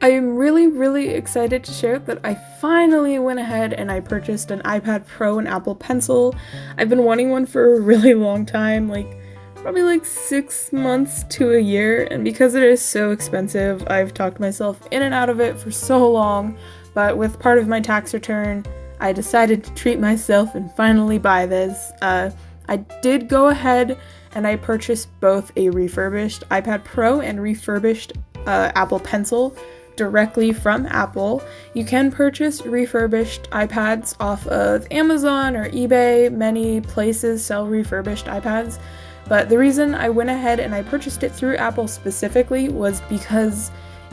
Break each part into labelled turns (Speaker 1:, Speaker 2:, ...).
Speaker 1: I'm really excited to share that I finally went ahead and I purchased an iPad Pro and Apple Pencil. I've been wanting one for a really long time, like probably like 6 months to a year, and because it is so expensive, I've talked myself in and out of it for so long, but with part of my tax return, I decided to treat myself and finally buy this. I did go ahead and I purchased both a refurbished iPad Pro and refurbished Apple Pencil directly from Apple. You can purchase refurbished iPads off of Amazon or eBay. Many places sell refurbished iPads. But the reason I went ahead and I purchased it through Apple specifically was because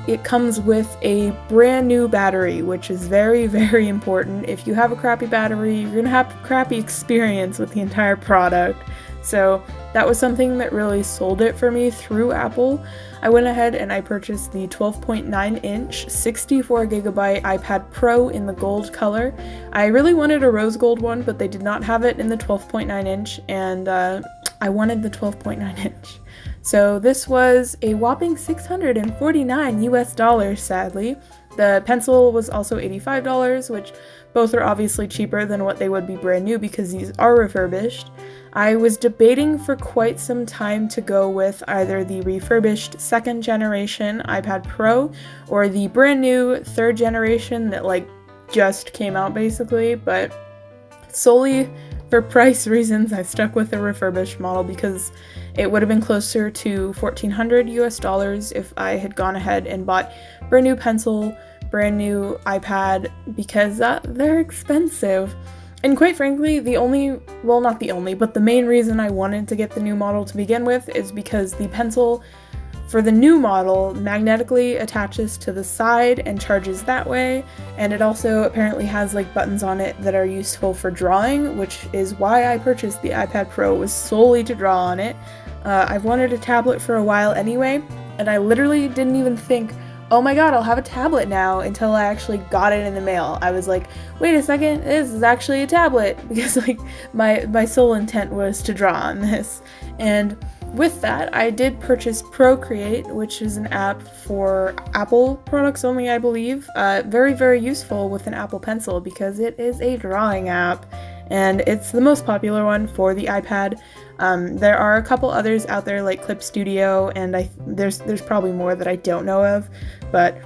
Speaker 1: it comes with a brand new battery, which is very important. If you have a crappy battery, you're gonna have a crappy experience with the entire product. So that was something that really sold it for me through Apple. I went ahead and I purchased the 12.9-inch 64GB iPad Pro in the gold color. I really wanted a rose gold one, but they did not have it in the 12.9-inch, and I wanted the 12.9-inch. So this was a whopping $649 US, sadly. The pencil was also $85, which both are obviously cheaper than what they would be brand new because these are refurbished. I was debating for quite some time to go with either the refurbished 2nd generation iPad Pro or the brand new 3rd generation that like just came out basically, but solely for price reasons I stuck with the refurbished model because it would have been closer to $1,400 US if I had gone ahead and bought brand new pencil, brand new iPad, because they're expensive. And quite frankly, not the only, but the main reason I wanted to get the new model to begin with is because the pencil for the new model magnetically attaches to the side and charges that way, and it also apparently has like buttons on it that are useful for drawing, which is why I purchased the iPad Pro, was solely to draw on it. I've wanted a tablet for a while anyway, and I literally didn't even think, oh my god, I'll have a tablet now, until I actually got it in the mail. I was like, wait a second, this is actually a tablet, because like my sole intent was to draw on this. And with that, I did purchase Procreate, which is an app for Apple products only, I believe. Very useful with an Apple Pencil because it is a drawing app, and it's the most popular one for the iPad. There are a couple others out there like Clip Studio, and there's probably more that I don't know of, but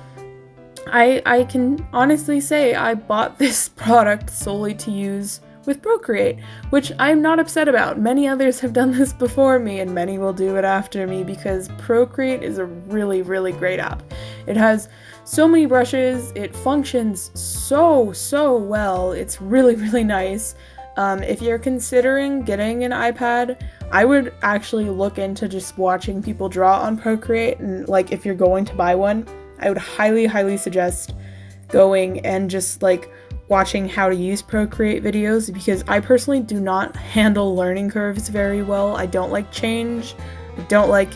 Speaker 1: I can honestly say I bought this product solely to use with Procreate, which I'm not upset about. Many others have done this before me, and many will do it after me, because Procreate is a really great app. It has so many brushes, it functions so well, it's really nice. If you're considering getting an iPad, I would actually look into just watching people draw on Procreate, and like if you're going to buy one, I would highly suggest going and just like watching how to use Procreate videos, because I personally do not handle learning curves very well. I don't like change, I don't like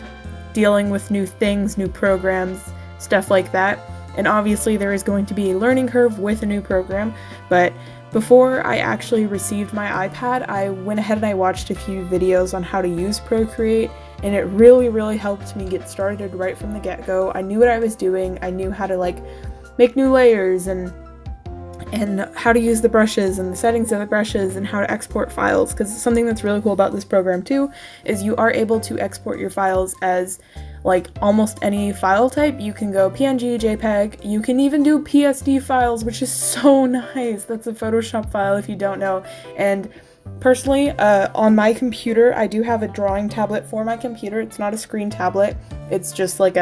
Speaker 1: dealing with new things, new programs, stuff like that. And obviously there is going to be a learning curve with a new program, but before I actually received my iPad, I went ahead and I watched a few videos on how to use Procreate, and it really helped me get started right from the get-go. I knew what I was doing, I knew how to like make new layers and how to use the brushes and the settings of the brushes and how to export files, because something that's really cool about this program too is you are able to export your files as like almost any file type. You can go PNG, JPEG, you can even do PSD files, which is so nice. That's a Photoshop file if you don't know. And personally, on my computer, I do have a drawing tablet for my computer. It's not a screen tablet, it's just like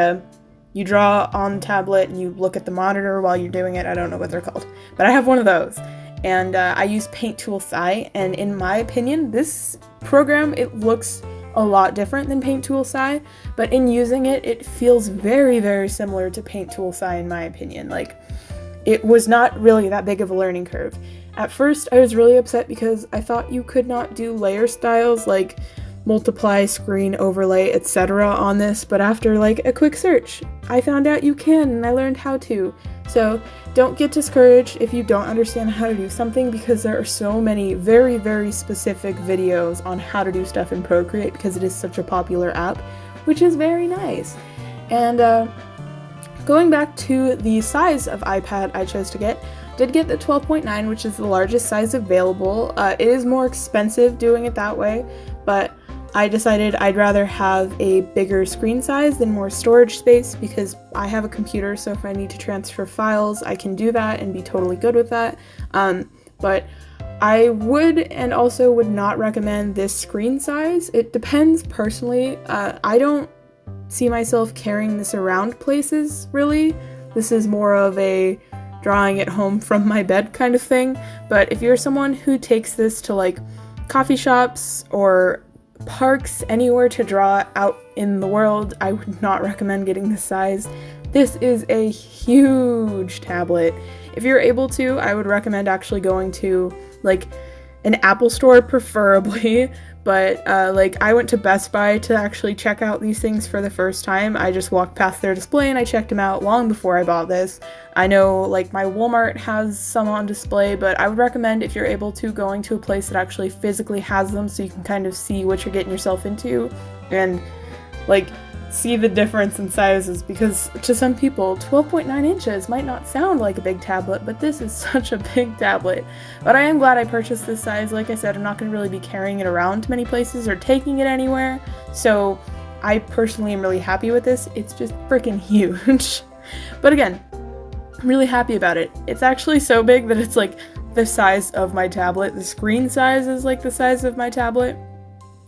Speaker 1: you draw on the tablet and you look at the monitor while you're doing it. I don't know what they're called, but I have one of those. And I use Paint Tool Sci, and in my opinion, this program, it looks a lot different than Paint Tool Sci, but in using it, it feels very similar to Paint Tool Sci in my opinion. Like, it was not really that big of a learning curve. At first, I was really upset because I thought you could not do layer styles like multiply, screen, overlay, etc. on this, but after like a quick search, I found out you can, and I learned how to. So don't get discouraged if you don't understand how to do something, because there are so many very specific videos on how to do stuff in Procreate, because it is such a popular app, which is very nice. And Going back to the size of iPad I chose to get, did get the 12.9, which is the largest size available. It is more expensive doing it that way, but I decided I'd rather have a bigger screen size than more storage space because I have a computer, so if I need to transfer files, I can do that and be totally good with that. But I would and also would not recommend this screen size. It depends personally. I don't see myself carrying this around places, really. This is more of a drawing at home from my bed kind of thing. But if you're someone who takes this to like coffee shops or parks, anywhere to draw out in the world, I would not recommend getting this size. This is a huge tablet. If you're able to, I would recommend actually going to like an Apple store preferably, but like I went to Best Buy to actually check out these things for the first time. I just walked past their display and I checked them out long before I bought this. I know like my Walmart has some on display, but I would recommend if you're able to going to a place that actually physically has them so you can kind of see what you're getting yourself into and like see the difference in sizes, because to some people 12.9 inches might not sound like a big tablet, but this is such a big tablet. But I am glad I purchased this size. Like I said, I'm not going to really be carrying it around to many places or taking it anywhere, so I personally am really happy with this. It's just freaking huge. But again, I'm really happy about it. It's actually so big that it's like the size of my tablet. The screen size is like the size of my tablet,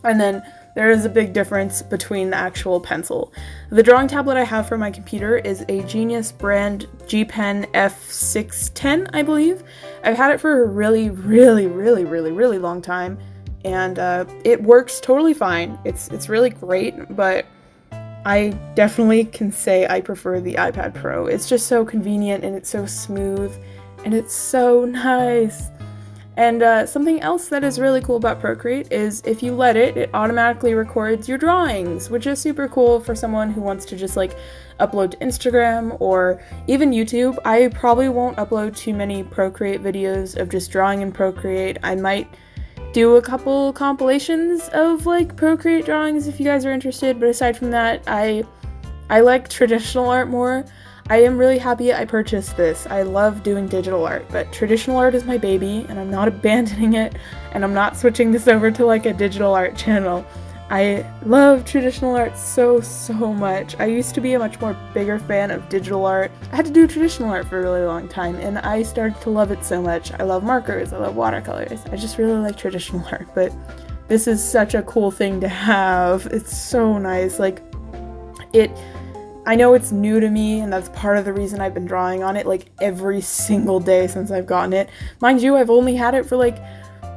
Speaker 1: and then there is a big difference between the actual pencil. The drawing tablet I have for my computer is a Genius brand G Pen F610, I believe. I've had it for a really long time, and it works totally fine. It's really great, but I definitely can say I prefer the iPad Pro. It's just so convenient, and it's so smooth, and it's so nice. And something else that is really cool about Procreate is if you let it, it automatically records your drawings, which is super cool for someone who wants to just like upload to Instagram or even YouTube. I probably won't upload too many Procreate videos of just drawing in Procreate. I might do a couple compilations of like Procreate drawings if you guys are interested, but aside from that, I like traditional art more. I am really happy I purchased this. I love doing digital art, but traditional art is my baby, and I'm not abandoning it, and I'm not switching this over to like a digital art channel. I love traditional art so much. I used to be a much more bigger fan of digital art. I had to do traditional art for a really long time, and I started to love it so much. I love markers, I love watercolors. I just really like traditional art, but this is such a cool thing to have. It's so nice. Like, I know it's new to me, and that's part of the reason I've been drawing on it like every single day since I've gotten it. Mind you, I've only had it for like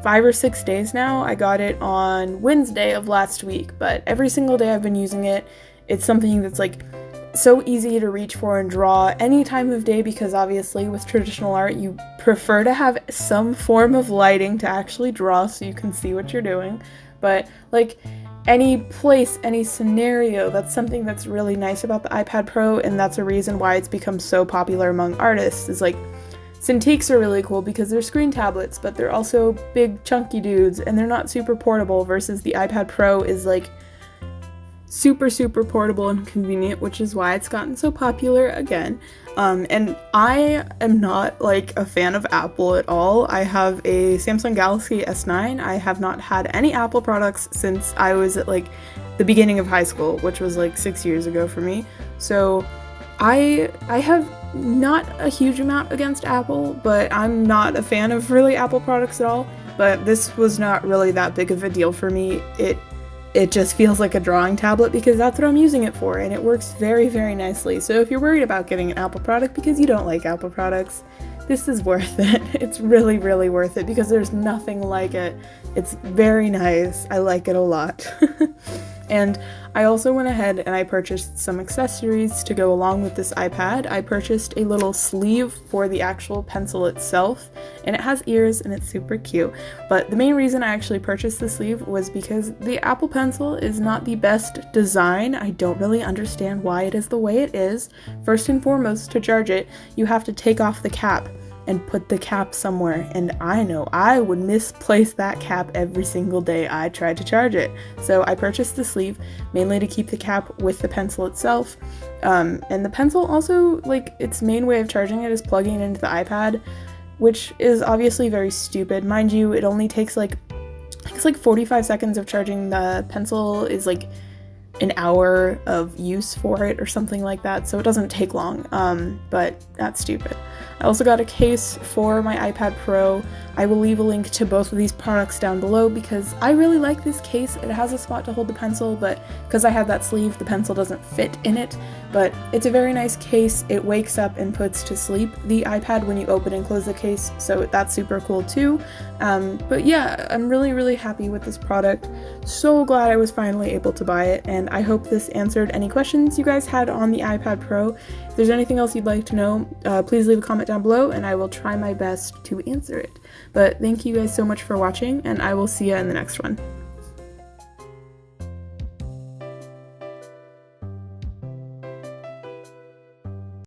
Speaker 1: 5 or 6 days now. I got it on Wednesday of last week, but every single day I've been using it. It's something that's like so easy to reach for and draw any time of day, because obviously with traditional art you prefer to have some form of lighting to actually draw so you can see what you're doing. But like any place, any scenario, that's something that's really nice about the iPad Pro, and that's a reason why it's become so popular among artists. Is like Cintiqs are really cool because they're screen tablets, but they're also big chunky dudes and they're not super portable, versus the iPad Pro is like super portable and convenient, which is why it's gotten so popular again. And I am not like a fan of Apple at all. I have a Samsung Galaxy S9. I have not had any Apple products since I was at like the beginning of high school, which was like 6 years ago for me. So I have not a huge amount against Apple, but I'm not a fan of really Apple products at all. But this was not really that big of a deal for me. It just feels like a drawing tablet because that's what I'm using it for, and it works very nicely. So if you're worried about getting an Apple product because you don't like Apple products, this is worth it. It's really worth it because there's nothing like it. It's very nice. I like it a lot. And I also went ahead and I purchased some accessories to go along with this iPad. I purchased a little sleeve for the actual pencil itself, and it has ears and it's super cute. But the main reason I actually purchased the sleeve was because the Apple Pencil is not the best design. I don't really understand why it is the way it is. First and foremost, to charge it, you have to take off the cap. and put the cap somewhere, and I know I would misplace that cap every single day I tried to charge it. So I purchased the sleeve mainly to keep the cap with the pencil itself. And the pencil also, like, its main way of charging it is plugging it into the iPad, which is obviously very stupid. Mind you, it only takes like, it's like 45 seconds of charging. The pencil is like an hour of use for it or something like that, so it doesn't take long, but that's stupid. I also got a case for my iPad Pro. I will leave a link to both of these products down below because I really like this case. It has a spot to hold the pencil, but because I have that sleeve, the pencil doesn't fit in it, but it's a very nice case. It wakes up and puts to sleep the iPad when you open and close the case, so that's super cool too. But yeah, I'm really happy with this product. So glad I was finally able to buy it, and I hope this answered any questions you guys had on the iPad Pro. If there's anything else you'd like to know, please leave a comment down below and I will try my best to answer it. But thank you guys so much for watching, and I will see you in the next one.